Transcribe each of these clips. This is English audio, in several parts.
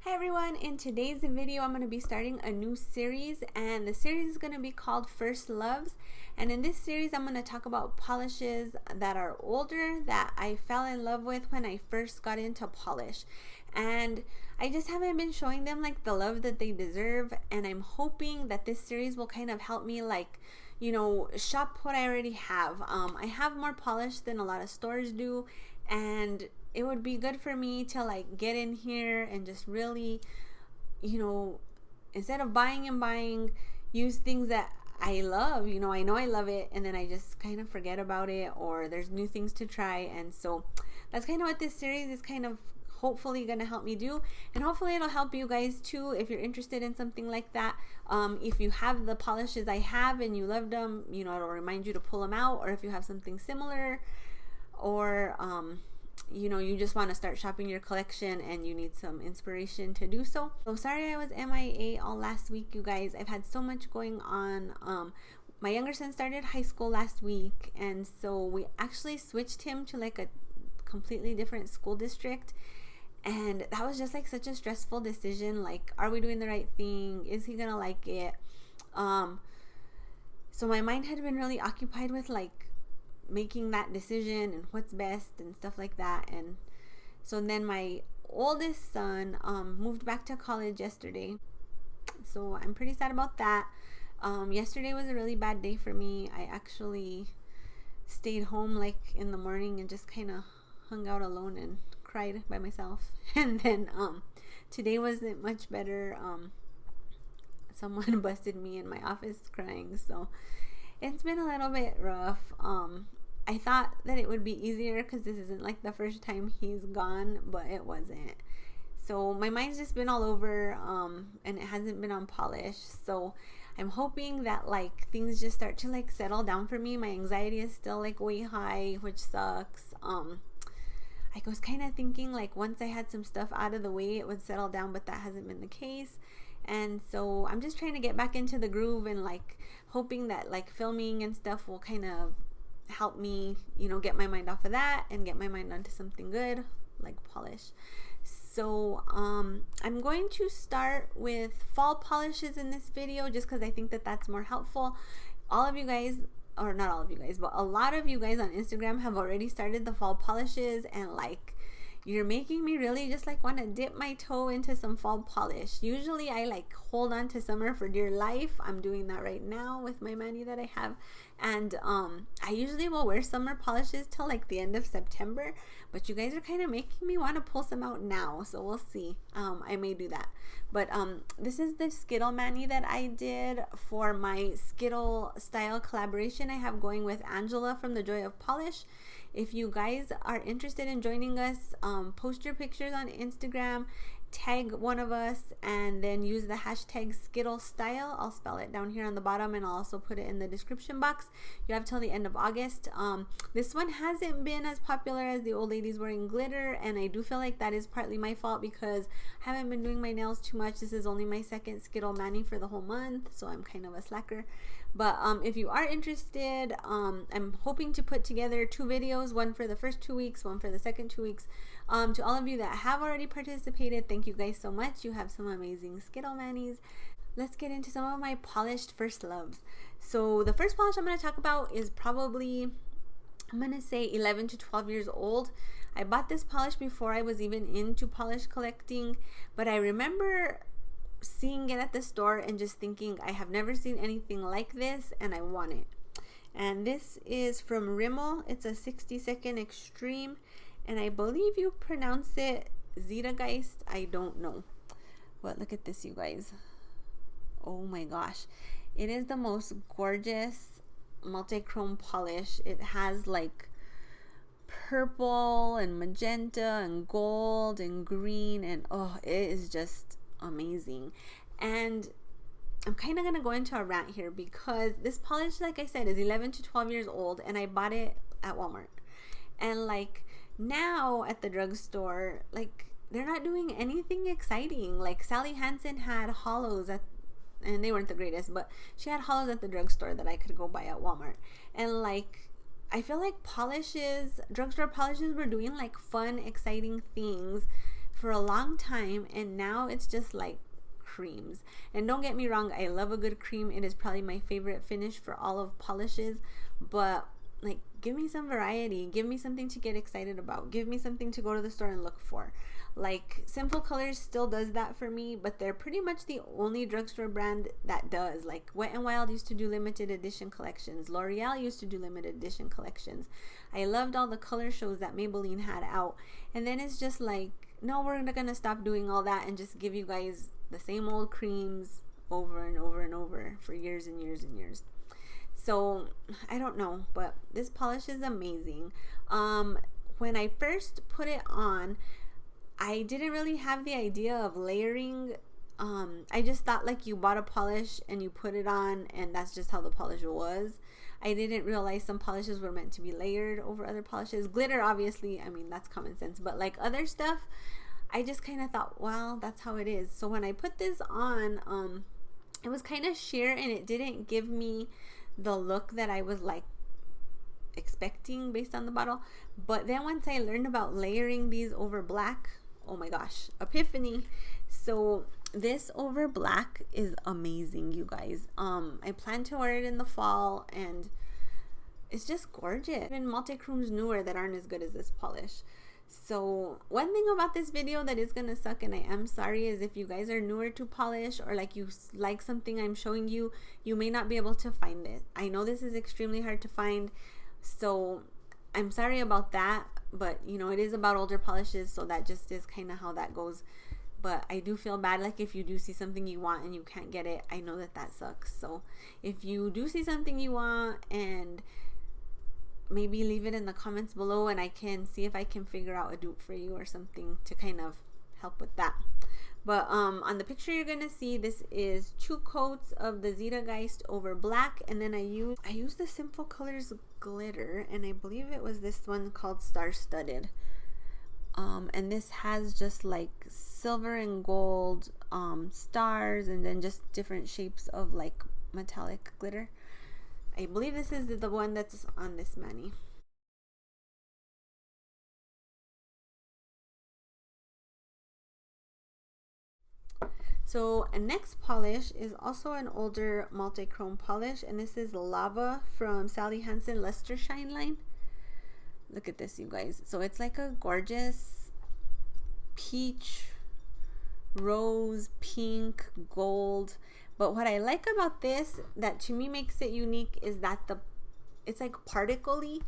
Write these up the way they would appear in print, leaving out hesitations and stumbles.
Hi everyone, in today's video I'm going to be starting a new series, and the series is going to be called First Loves. And in this series I'm going to talk about polishes that are older that I fell in love with when I first got into polish, and I just haven't been showing them like the love that they deserve. And I'm hoping that this series will kind of help me shop what I already have. I have more polish than a lot of stores do, and it would be good for me to like get in here and just really, instead of buying, use things that I love. I know I love it, and then I just kind of forget about it, or there's new things to try. And so that's kind of what this series is kind of hopefully going to help me do, and hopefully it'll help you guys too if you're interested in something like that. If you have the polishes I have and you love them, it'll remind you to pull them out, or if you have something similar, or you just want to start shopping your collection and you need some inspiration to do so. So sorry I was MIA all last week, you guys. I've had so much going on. My younger son started high school last week, and so we actually switched him to like a completely different school district, and that was just like such a stressful decision. Like, are we doing the right thing? Is he gonna like it? So my mind had been really occupied with like making that decision and what's best and stuff like that. And so then my oldest son moved back to college yesterday, so I'm pretty sad about that. Yesterday was a really bad day for me. I actually stayed home like in the morning and just kind of hung out alone and cried by myself. And then today wasn't much better. Someone busted me in my office crying, so it's been a little bit rough. I thought that it would be easier because this isn't like the first time he's gone, but it wasn't. So my mind's just been all over, and it hasn't been on polish. So I'm hoping that like things just start to like settle down for me. My anxiety is still like way high, which sucks. I was kind of thinking like once I had some stuff out of the way it would settle down, but that hasn't been the case. And so I'm just trying to get back into the groove, and like hoping that like filming and stuff will kind of help me, get my mind off of that and get my mind onto something good like polish. So I'm going to start with fall polishes in this video just because I think that that's more helpful. All of you guys, or not all of you guys, but a lot of you guys on Instagram have already started the fall polishes, and like you're making me really just like want to dip my toe into some fall polish. Usually I like hold on to summer for dear life. I'm doing that right now with my mani that I have, and I usually will wear summer polishes till like the end of September, but you guys are kind of making me want to pull some out now, so we'll see. I may do that. But this is the Skittle mani that I did for my Skittle Style collaboration I have going with Angela from The Joy of Polish. If you guys are interested in joining us, post your pictures on Instagram, tag one of us, and then use the hashtag Skittle Style. I'll spell it down here on the bottom, and I'll also put it in the description box. You have till the end of August. This one hasn't been as popular as the old ladies wearing glitter, and I do feel like that is partly my fault because I haven't been doing my nails too much. This is only my second Skittle mani for the whole month, so I'm kind of a slacker. But if you are interested, I'm hoping to put together 2 videos, one for the first 2 weeks, one for the second 2 weeks. To all of you that have already participated, thank you guys so much. You have some amazing Skittle manis. Let's get into some of my polished first loves. So the first polish I'm going to talk about is probably, I'm going to say 11 to 12 years old. I bought this polish before I was even into polish collecting, but I remember seeing it at the store and just thinking, I have never seen anything like this and I want it. And this is from Rimmel. It's a 60-second extreme, and I believe you pronounce it Zeitgeist. I don't know. But look at this, you guys. Oh my gosh. It is the most gorgeous multi-chrome polish. It has like purple and magenta and gold and green, and oh, it is just amazing. And I'm kind of going to go into a rant here because this polish, like I said, is 11 to 12 years old, and I bought it at Walmart. And like now at the drugstore, like they're not doing anything exciting. Like Sally Hansen had hollows and they weren't the greatest, but she had hollows at the drugstore that I could go buy at Walmart. And like I feel like drugstore polishes were doing like fun, exciting things for a long time, and now it's just like creams. And don't get me wrong, I love a good cream. It is probably my favorite finish for all of polishes, but like, give me some variety, give me something to get excited about, give me something to go to the store and look for. Like, Simple Colors still does that for me, but they're pretty much the only drugstore brand that does. Like, Wet n Wild used to do limited edition collections, L'Oreal used to do limited edition collections. I loved all the color shows that Maybelline had out, and then it's just like, no, we're gonna stop doing all that and just give you guys the same old creams over and over and over for years and years and years. So I don't know, but this polish is amazing. When I first put it on, I didn't really have the idea of layering. I just thought like you bought a polish and you put it on and that's just how the polish was. I didn't realize some polishes were meant to be layered over other polishes. Glitter, obviously, I mean, that's common sense, but like other stuff, I just kind of thought, well, that's how it is. So when I put this on, it was kind of sheer and it didn't give me the look that I was like expecting based on the bottle. But then once I learned about layering these over black, oh my gosh, epiphany. So this over black is amazing, you guys. I plan to wear it in the fall and it's just gorgeous. Even multi-chromes newer that aren't as good as this polish. So one thing about this video that is gonna suck, and I am sorry, is if you guys are newer to polish or like you like something I'm showing you, you may not be able to find it. I know this is extremely hard to find, so I'm sorry about that, but you know, it is about older polishes, so that just is kind of how that goes. But I do feel bad, like if you do see something you want and you can't get it, I know that that sucks. So if you do see something you want, and maybe leave it in the comments below and I can see if I can figure out a dupe for you or something to kind of help with that. But on the picture you're gonna see, this is 2 coats of the Zeitgeist over black, and then I used the Simple Colors glitter, and I believe it was this one called Star Studded. And this has just like silver and gold stars, and then just different shapes of like metallic glitter. I believe this is the one that's on this mani. So a next polish is also an older multi-chrome polish, and this is Lava from Sally Hansen Lestershine line. Look at this, you guys. So it's like a gorgeous peach, rose, pink, gold. But what I like about this that to me makes it unique is that it's like particle-y.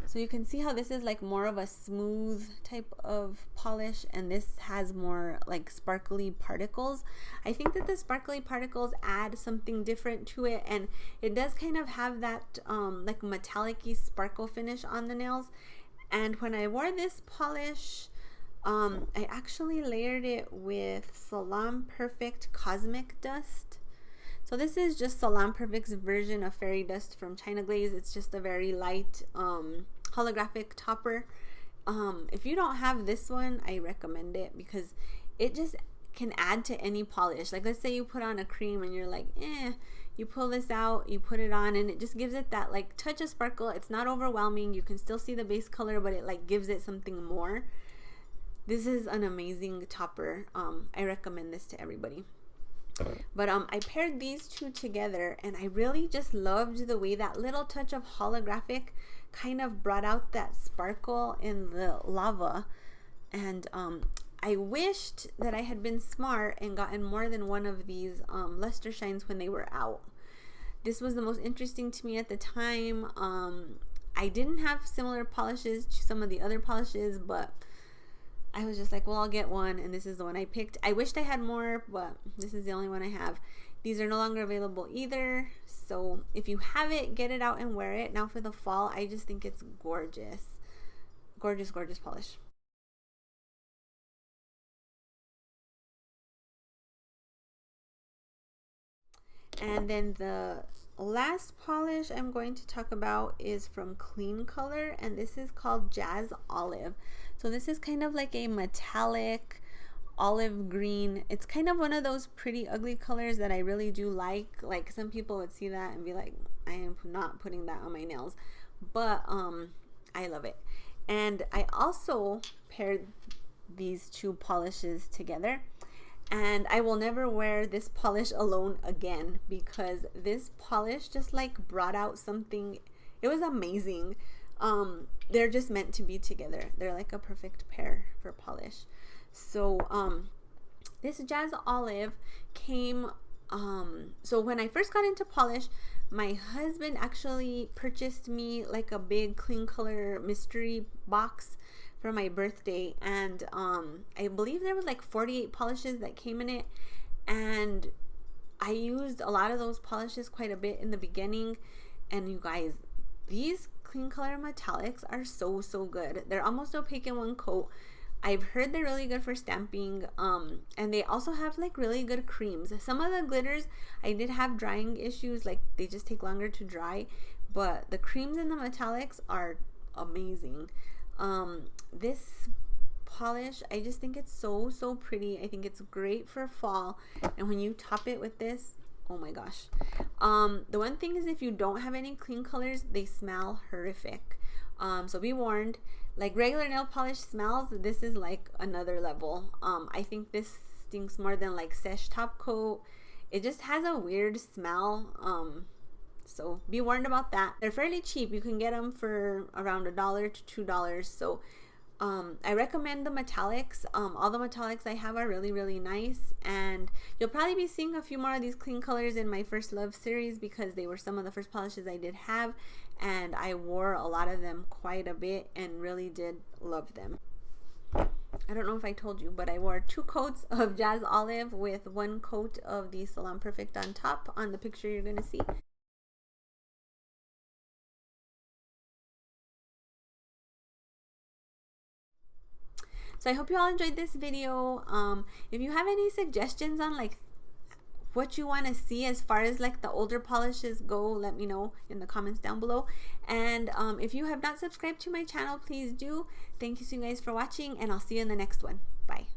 So you can see how this is like more of a smooth type of polish, and this has more like sparkly particles. I think that the sparkly particles add something different to it, and it does kind of have that like metallic-y sparkle finish on the nails. And when I wore this polish, I actually layered it with Salon Perfect Cosmic Dust. So this is just Salon Perfect's version of Fairy Dust from China Glaze. It's just a very light holographic topper. If you don't have this one, I recommend it because it just can add to any polish. Like let's say you put on a cream and you're like, you pull this out, you put it on, and it just gives it that like touch of sparkle. It's not overwhelming. You can still see the base color, but it like gives it something more. This is an amazing topper. I recommend this to everybody. But I paired these two together, and I really just loved the way that little touch of holographic kind of brought out that sparkle in the lava. And I wished that I had been smart and gotten more than one of these Lestershines when they were out. This was the most interesting to me at the time. I didn't have similar polishes to some of the other polishes, but I was just like, well, I'll get one, and this is the one I picked. I wished I had more, but this is the only one I have. These are no longer available either, so if you have it, get it out and wear it. Now for the fall, I just think it's gorgeous. Gorgeous, gorgeous polish. And then the last polish I'm going to talk about is from Kleancolor, and this is called Jazz Olive. So this is kind of like a metallic olive green. It's kind of one of those pretty ugly colors that I really do like. Like some people would see that and be like, I am not putting that on my nails, but I love it. And I also paired these two polishes together. And I will never wear this polish alone again, because this polish just like brought out something. It was amazing. They're just meant to be together. They're like a perfect pair for polish. So this Jazz Olive came, so when I first got into polish, my husband actually purchased me like a big Kleancolor mystery box for my birthday, and I believe there was like 48 polishes that came in it, and I used a lot of those polishes quite a bit in the beginning. And you guys, these Kleancolor metallics are so good. They're almost opaque in one coat. I've heard they're really good for stamping, and they also have like really good creams. Some of the glitters I did have drying issues, like they just take longer to dry, but the creams and the metallics are amazing. This polish, I just think it's so pretty. I think it's great for fall, and when you top it with this, oh my gosh. The one thing is, if you don't have any Kleancolors, they smell horrific. So be warned. Like regular nail polish smells, this is like another level. I think this stinks more than like Sesh top coat. It just has a weird smell. So be warned about that. They're fairly cheap. You can get them for around $1 to $2. So I recommend the metallics. All the metallics I have are really nice, and you'll probably be seeing a few more of these Kleancolors in my First Love series, because they were some of the first polishes I did have, and I wore a lot of them quite a bit and really did love them. I don't know if I told you, but I wore 2 coats of Jazz Olive with 1 coat of the Salon Perfect on top on the picture you're gonna see. So I hope you all enjoyed this video. If you have any suggestions on like what you want to see as far as like the older polishes go, let me know in the comments down below. And if you have not subscribed to my channel, please do. Thank you so guys for watching, and I'll see you in the next one. Bye.